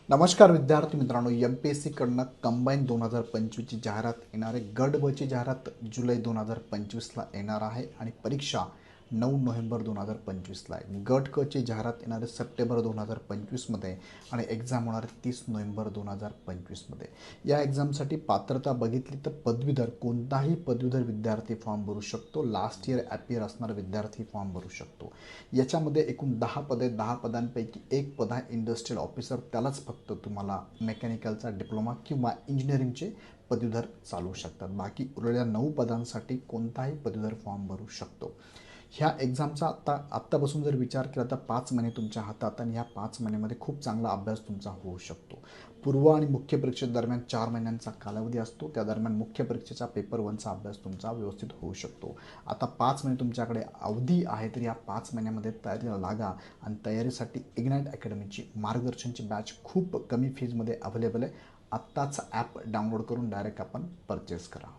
नमस्कार विद्यार्थी मित्रांनो, एम-पी-एस-सी कडनं कंबाईन 2025ची जाहिरात येणार आहे. गट ब ची जाहिरात जुलै 2025ला येणार आहे आणि परीक्षा 9 नोव्हेंबर 2025ला आहे. गट क ची जाहिरात येणार आहे सप्टेंबर 2025मध्ये आणि एक्झाम होणार आहे 30 नोव्हेंबर 2025मध्ये. या एक्झामसाठी पात्रता बघितली तर पदवीधर, कोणताही पदवीधर विद्यार्थी फॉर्म भरू शकतो. लास्ट इयर ॲपियर असणारा विद्यार्थी फॉर्म भरू शकतो. याच्यामध्ये एकूण 10 पदे, 10 पदांपैकी एक पद आहे इंडस्ट्रियल ऑफिसर. त्यालाच फक्त तुम्हाला मेकॅनिकलचा डिप्लोमा किंवा इंजिनिअरिंगचे पदवीधर चालू शकतात. बाकी उरलेल्या 9 पदांसाठी कोणताही पदवीधर फॉर्म भरू शकतो. ह्या एक्झामचा आत्तापासून जर विचार केला तर 5 महिने तुमच्या हातात आणि ह्या 5 महिन्यामध्ये खूप चांगला अभ्यास तुमचा होऊ शकतो. पूर्व आणि मुख्य परीक्षेदरम्यान 4 महिन्यांचा कालावधी असतो. त्या दरम्यान मुख्य परीक्षेचा पेपर 1चा अभ्यास तुमचा व्यवस्थित होऊ शकतो. आता 5 महिने तुमच्याकडे अवधी आहे, तर या 5 महिन्यामध्ये तयारीला लागा आणि तयारीसाठी इग्नाईट अकॅडमीची मार्गदर्शनची बॅच खूप कमी फीजमध्ये अवेलेबल आहे. आत्ताच ॲप डाउनलोड करून डायरेक्ट आपण परचेस करा.